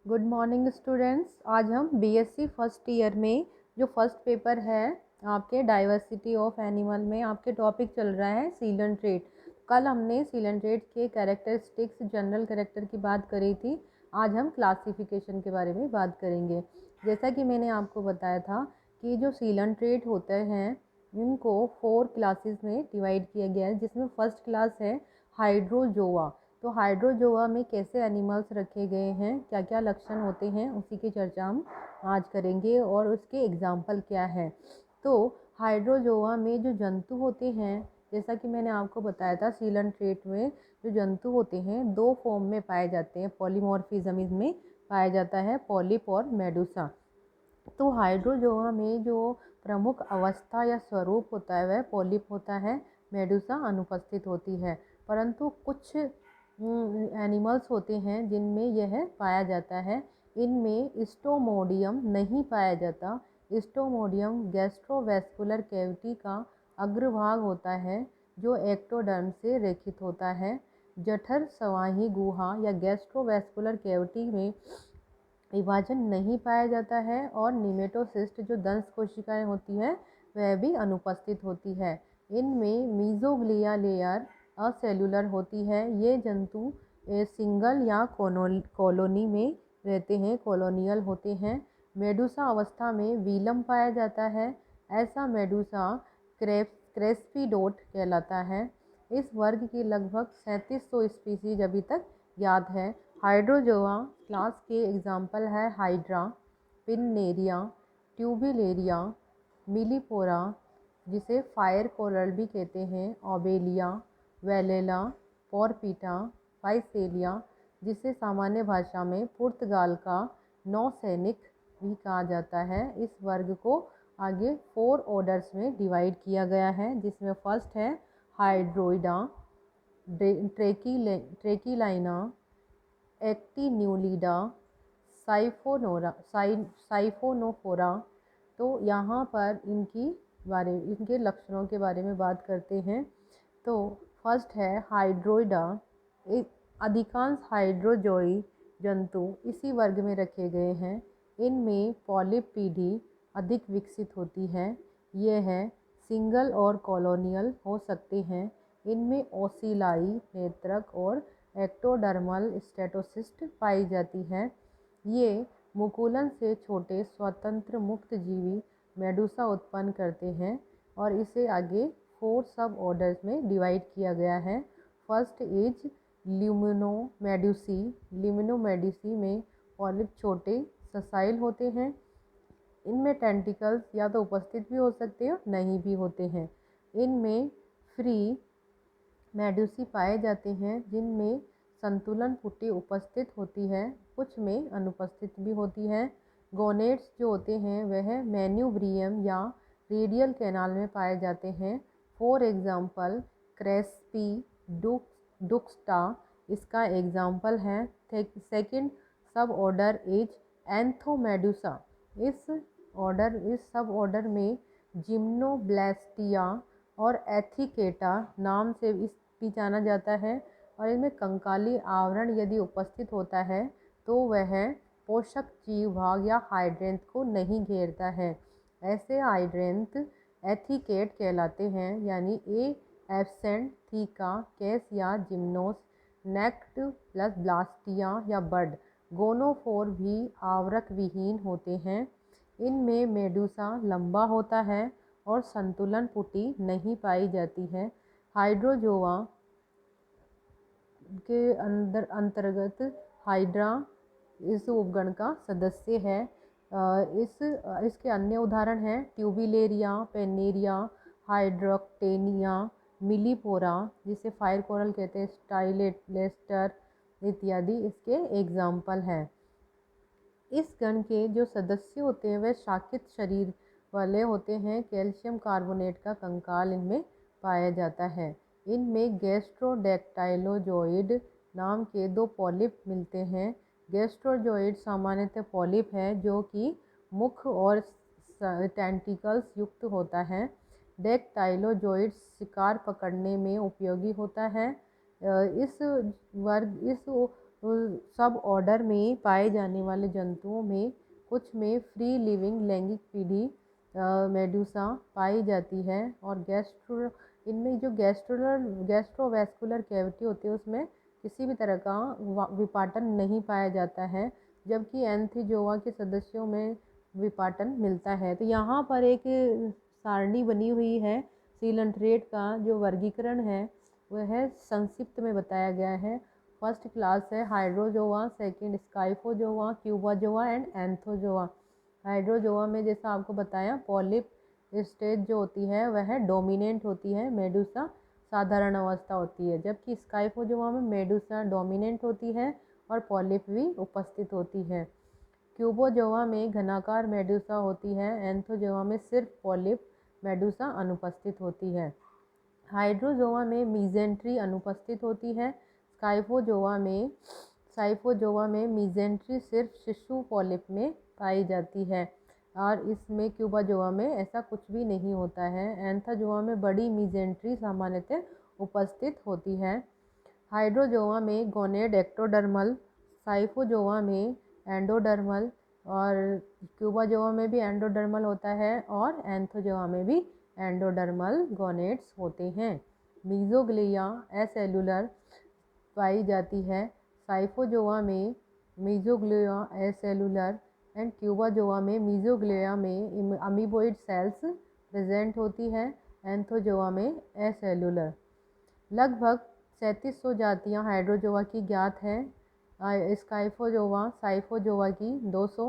Good morning students. आज हम BSc first year में जो फर्स्ट पेपर है आपके डाइवर्सिटी ऑफ एनिमल में आपके टॉपिक चल रहा है सीलन ट्रेट। कल हमने सीलन ट्रेट के कैरेक्टरिस्टिक्स जनरल कैरेक्टर की बात करी थी। आज हम क्लासिफिकेशन के बारे में बात करेंगे। जैसा कि मैंने आपको बताया था कि जो सीलन ट्रेट होते हैं इनको 4 क्लासेस में डिवाइड किया गया है, जिसमें फर्स्ट क्लास है हाइड्रोजोआ। तो हाइड्रोजोआ में कैसे एनिमल्स रखे गए हैं, क्या क्या लक्षण होते हैं, उसी की चर्चा हम आज करेंगे और उसके एग्जाम्पल क्या है। तो हाइड्रोजोआ में जो जंतु होते हैं, जैसा कि मैंने आपको बताया था सीलन ट्रेट में जो जंतु होते हैं 2 फॉर्म में पाए जाते हैं। पॉलीमॉर्फिज्म इसमें पाया जाता है, पॉलिप और मेडुसा। तो हाइड्रोजोआ में जो प्रमुख अवस्था या स्वरूप होता है वह पॉलिप होता है, मेडुसा अनुपस्थित होती है। परंतु कुछ एनिमल्स होते हैं जिनमें यह पाया जाता है। इनमें स्टोमोडियम नहीं पाया जाता। स्टोमोडियम गैस्ट्रोवेस्कुलर कैविटी का अग्रभाग होता है जो एक्टोडर्म से रेखित होता है। जठर संवाही गुहा या गैस्ट्रोवेस्कुलर कैविटी में विभाजन नहीं पाया जाता है और निमेटोसिस्ट जो दंश कोशिकाएं होती है वह भी अनुपस्थित होती है। इनमें मीजोग्लिया लेयर असेलुलर होती है। ये जंतु सिंगल या कॉलोनी में रहते हैं, कॉलोनियल होते हैं। मेडुसा अवस्था में वीलम पाया जाता है। ऐसा मेडुसा क्रेस्पिडोट कहलाता है। इस वर्ग की लगभग 3700 स्पीसीज अभी तक याद है। हाइड्रोजोआ क्लास के एग्जाम्पल है हाइड्रा, पिन्नेरिया, ट्यूबिलेरिया, मिलीपोरा जिसे फायर कोरल भी कहते हैं, ओबेलिया, वेलेला, पोरपीटा, फाइसेलिया जिसे सामान्य भाषा में पुर्तगाल का नौसैनिक भी कहा जाता है। इस वर्ग को आगे 4 ऑर्डर्स में डिवाइड किया गया है, जिसमें फर्स्ट है हाइड्रोइडा, ट्रेकीलाइना, एक्टिन्यूलिडा, साइफोनोफोरा। तो यहाँ पर इनके लक्षणों के बारे में बात करते हैं। तो फर्स्ट है हाइड्रोइडा। अधिकांश हाइड्रोजोई जंतु इसी वर्ग में रखे गए हैं। इनमें पॉलिप पीढ़ी अधिक विकसित होती है। ये है सिंगल और कॉलोनियल हो सकते हैं। इनमें ओसिलाई नेत्रक और एक्टोडर्मल स्टेटोसिस्ट पाई जाती है। ये मुकुलन से छोटे स्वतंत्र मुक्त जीवी मेडुसा उत्पन्न करते हैं और इसे आगे 4 सब ऑर्डर्स में डिवाइड किया गया है। First is ल्यूमिनोमेडुसी। ल्यूमिनोमेडुसी में पॉलिप छोटे ससाइल होते हैं। इनमें टेंटिकल्स या तो उपस्थित भी हो सकते हैं, नहीं भी होते हैं। इनमें फ्री मेडुसी पाए जाते हैं जिनमें संतुलन पुटी उपस्थित होती है, कुछ में अनुपस्थित भी होती है। गोनेट्स जो होते हैं वह मैन्यूब्रियम या रेडियल कैनाल में पाए जाते हैं। फॉर एग्जांपल क्रेस्पी डुक्स्टा इसका एग्जांपल है। सेकंड सब ऑर्डर इज एंथोमेडुसा। इस सब ऑर्डर में जिम्नोब्लास्टिया और एथिकेटा नाम से इस भी जाना जाता है और इनमें कंकाली आवरण यदि उपस्थित होता है तो वह पोषक जीव भाग या हाइड्रेंथ को नहीं घेरता है। ऐसे हाइड्रेंथ एथिकेट कहलाते हैं, यानी ए एब्सेंट थीका केस या जिम्नोस नेक्ट प्लस ब्लास्टिया या बड। गोनोफोर भी आवरक विहीन होते हैं। इनमें मेडुसा लंबा होता है और संतुलन पुटी नहीं पाई जाती है। हाइड्रोजोआ के अंतर्गत हाइड्रा इस उपगण का सदस्य है। इसके अन्य उदाहरण हैं ट्यूबिलेरिया, पेनेरिया, हाइड्रोक्टेनिया, मिलीपोरा जिसे फायर कोरल कहते हैं, स्टाइलेस्टर इत्यादि इसके एग्जाम्पल हैं। इस गण के जो सदस्य होते हैं वह शाकित शरीर वाले होते हैं। कैल्शियम कार्बोनेट का कंकाल इनमें पाया जाता है। इनमें गैस्ट्रोडेक्टाइलोजोइड नाम के 2 पॉलिप मिलते हैं। गैस्ट्रोजोइड सामान्यतः पॉलिप है जो कि मुख और टेंटिकल्स युक्त होता है। डेक्टाइलोजोइड शिकार पकड़ने में उपयोगी होता है। इस सब ऑर्डर में पाए जाने वाले जंतुओं में कुछ में फ्री लिविंग लैंगिक पीढ़ी मेडुसा पाई जाती है, और इनमें जो गैस्ट्रोवैस्कुलर कैविटी होती है उसमें किसी भी तरह का विपाटन नहीं पाया जाता है, जबकि एंथियोजोआ के सदस्यों में विपाटन मिलता है। तो यहाँ पर एक सारणी बनी हुई है सीलंट्रेट का जो वर्गीकरण है वह संक्षिप्त में बताया गया है। फर्स्ट क्लास है hydrozoa, second scyphozoa, cubozoa and anthozoa. Hydrozoa में जैसा आपको बताया पॉलिप स्टेज जो होती है वह डोमिनेंट होती है, मेडुसा साधारण अवस्था होती है, जबकि स्काइफोजोआ में मेडुसा डोमिनेंट होती है और पॉलिप भी उपस्थित होती है। क्यूबोजोआ में घनाकार मेडुसा होती है, एंथोजोआ में सिर्फ पॉलिप मेडुसा अनुपस्थित होती है। हाइड्रोजोआ में मीजेंट्री अनुपस्थित होती है। साइफोजोआ में मीजेंट्री सिर्फ शिशु पॉलिप में पाई जाती है, और इसमें क्यूबाजोआ में ऐसा कुछ भी नहीं होता है। एंथोजोआ में बड़ी मीजेंट्री सामान्यतः उपस्थित होती है। हाइड्रोजोआ में गोनेड एक्टोडर्मल, साइफोजोआ में एंडोडर्मल, और क्यूबाजोआ में भी एंडोडर्मल होता है, और एंथोजोआ में भी एंडोडर्मल गोनेड्स होते हैं। मीजोग्लिया एसेलुलर पाई जाती है। साइफोजोआ में मीजोग्लिया एसेलुलर एंड क्यूबाजोआ में मीजोग्लिया में अमीबोइड सेल्स प्रेजेंट होती है। एंथोजोआ में एसेलुलर। लगभग 3700 जातियाँ हाइड्रोजोआ की ज्ञात हैं। स्काइफोजोआ साइफोजोआ की 200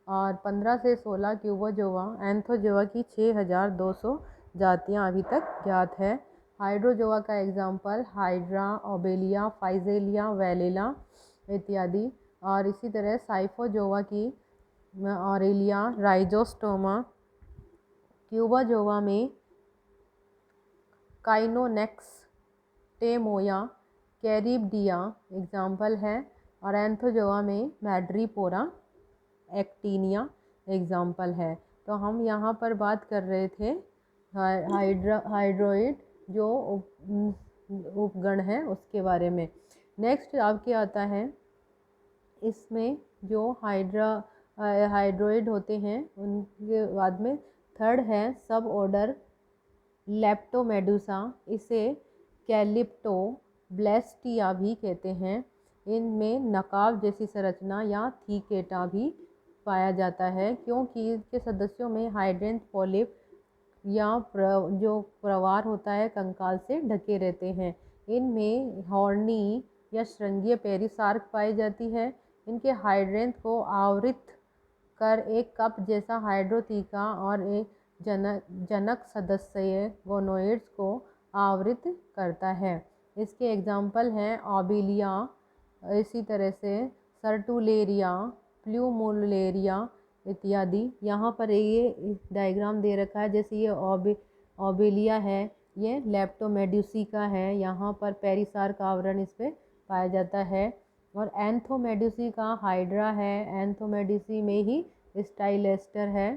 और 15 से 16 क्यूबाजोआ एंथोजोआ की 6200 जातियाँ अभी तक ज्ञात है। हाइड्रोजोआ का एग्जाम्पल हाइड्रा, ओबेलिया, फाइजेलिया, वेलेला इत्यादि, और इसी तरह साइफोजोआ की ऑरेलिया, राइजोस्टोमा। क्यूबाजोआ में काइनोनेक्स, टेमोया, कैरिबडिया एग्जाम्पल है, और एंथोजोआ में मैड्रीपोरा, एक्टिनिया एग्जाम्पल है। तो हम यहाँ पर बात कर रहे थे हाइड्रोइड जो उपगण है उसके बारे में। नेक्स्ट आपके आता है इसमें जो हाइड्रोइड होते हैं उनके बाद में थर्ड है सब ऑर्डर लेप्टोमेडुसा, इसे कैलिप्टो ब्लेस्टिया भी कहते हैं। इनमें नकाब जैसी संरचना या थीकेटा भी पाया जाता है, क्योंकि इसके सदस्यों में हाइड्रेंट पॉलिप या जो प्रवार होता है कंकाल से ढके रहते हैं। इनमें हॉर्नी या श्रृंगीय पेरिसार्क पाई जाती है। इनके हाइड्रेंट को आवृत कर एक कप जैसा हाइड्रोथीका और एक जनक सदस्य गोनोइड्स को आवृत करता है। इसके एग्जाम्पल हैं ओबिलिया, इसी तरह से सर्टुलेरिया, प्लूमुलेरिया इत्यादि। यहाँ पर ये डायग्राम दे रखा है, जैसे ये ओबेलिया है, ये लेप्टोमेडुसी का है, यहाँ पर पेरिसार्क आवरण इस पर पाया जाता है। और एंथोमेडुसी का हाइड्रा है, एंथोमेडुसी में ही स्टाइलेस्टर है।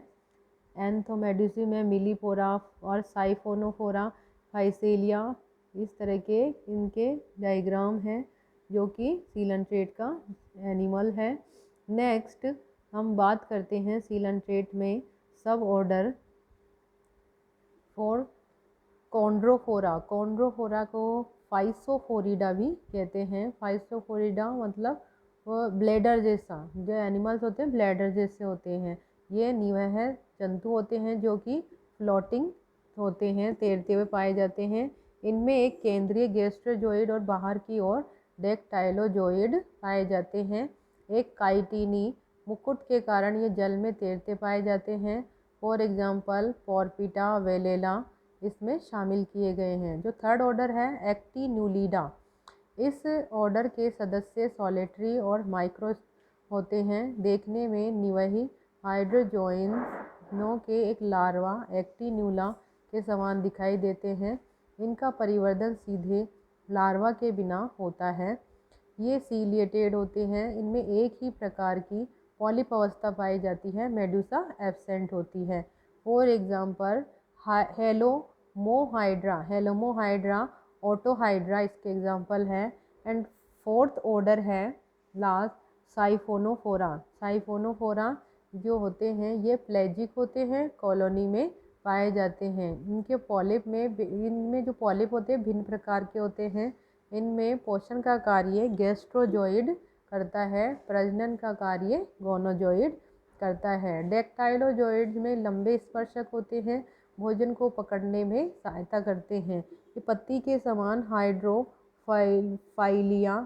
एंथोमेडुसी में मिलीपोरा और साइफोनोफोरा, फाइसेलिया, इस तरह के इनके डायग्राम हैं जो कि सीलंट्रेट का एनिमल है। नेक्स्ट हम बात करते हैं सीलंट्रेट में सब ऑर्डर फॉर कॉन्ड्रोफोरा को फाइसोफोरिडा भी कहते हैं। फाइसोफोरिडा मतलब वो ब्लैडर जैसा, जो एनिमल्स होते हैं ब्लैडर जैसे होते हैं। ये वह जंतु होते हैं जो कि फ्लोटिंग होते हैं, तैरते हुए पाए जाते हैं। इनमें एक केंद्रीय गैस्ट्रोजोइड और बाहर की ओर डेक्टाइलोजोइड पाए जाते हैं। एक काइटिनी मुकुट के कारण ये जल में तैरते पाए जाते हैं। फॉर एग्जांपल पोरपिटा, वेलेला इसमें शामिल किए गए हैं। जो थर्ड ऑर्डर है एक्टिन्यूलिडा, इस ऑर्डर के सदस्य सॉलिटरी और माइक्रो होते हैं। देखने में निवही हाइड्रोजोइनों के एक लार्वा एक्टिन्यूला के समान दिखाई देते हैं। इनका परिवर्धन सीधे लार्वा के बिना होता है। ये सीलिएटेड होते हैं। इनमें एक ही प्रकार की पॉलिप अवस्था पाई जाती है, मेडुसा एब्सेंट होती है। फॉर एग्जांपल हेलोमोहाइड्रा, ऑटोहाइड्रा इसके एग्जांपल है। एंड फोर्थ ऑर्डर है लास्ट साइफोनोफोरा। साइफोनोफोरा जो होते हैं ये प्लेजिक होते हैं, कॉलोनी में पाए जाते हैं। इनके पॉलिप में इनमें जो पॉलिप होते हैं भिन्न प्रकार के होते हैं। इनमें पोषण का कार्य गैस्ट्रोजोइड करता है, प्रजनन का कार्य गोनोजोइड करता है। डेक्टाइलोजोइड्स में लंबे स्पर्शक होते हैं, भोजन को पकड़ने में सहायता करते हैं। ये पत्ती के समान हाइड्रोफाइलिया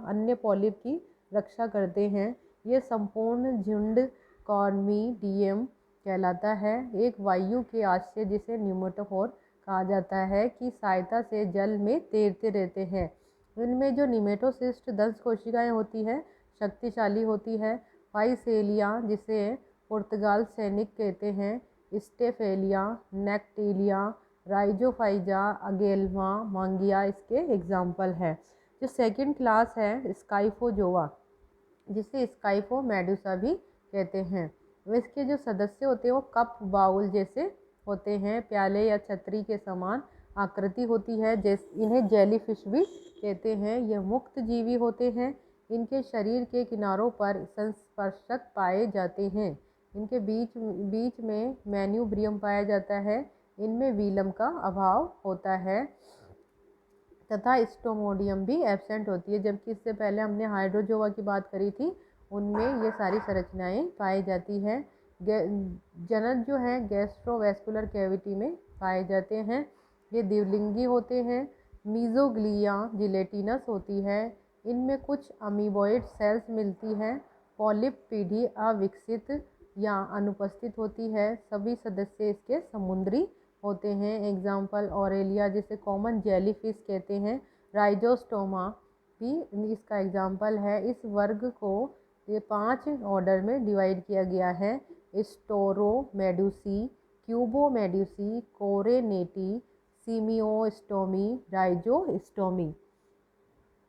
अन्य पॉलिप की रक्षा करते हैं। ये संपूर्ण झुंड कॉर्मीडियम कहलाता है। एक वायु के आश्रय जिसे न्यूमेटोफोर कहा जाता है की सहायता से जल में तैरते रहते हैं। इनमें जो निमेटोसिस्ट दंश कोशिकाएं होती है शक्तिशाली होती है। फाइसेलिया जिसे पुर्तगाल सैनिक कहते हैं, स्टेफेलिया, नेक्टेलिया, राइजोफाइजा, अगेल्मा, मांगिया इसके एग्जाम्पल है। जो सेकंड क्लास है स्काइफोजोआ, जिसे स्काइफो मेडुसा भी कहते हैं। इसके जो सदस्य होते हैं वो कप बाउल जैसे होते हैं, प्याले या छतरी के समान आकृति होती है। इन्हें जेलीफिश भी कहते हैं। यह मुक्त जीवी होते हैं। इनके शरीर के किनारों पर संस्पर्शक पाए जाते हैं। इनके बीच में मैन्यूब्रियम पाया जाता है। इनमें वीलम का अभाव होता है तथा स्टोमोडियम भी एब्सेंट होती है। जबकि इससे पहले हमने हाइड्रोजोआ की बात करी थी, उनमें ये सारी संरचनाएं पाई जाती हैं। जनन जो है गैस्ट्रोवेस्कुलर कैविटी में पाए जाते हैं। ये द्विलिंगी होते हैं। मीजोग्लिया जिलेटिनस होती है। इनमें कुछ अमीबॉइड सेल्स मिलती हैं। पॉलिप पीढ़ी अविकसित या अनुपस्थित होती है। सभी सदस्य इसके समुद्री होते हैं। एग्जाम्पल ऑरेलिया जिसे कॉमन जेलीफिश कहते हैं। राइजोस्टोमा भी इसका एग्जाम्पल है। इस वर्ग को ये 5 ऑर्डर में डिवाइड किया गया है। स्टोरोमेडुसी, क्यूबोमेडुसी, कोरेनेटी, सीमियोस्टोमी, राइजोस्टोमी।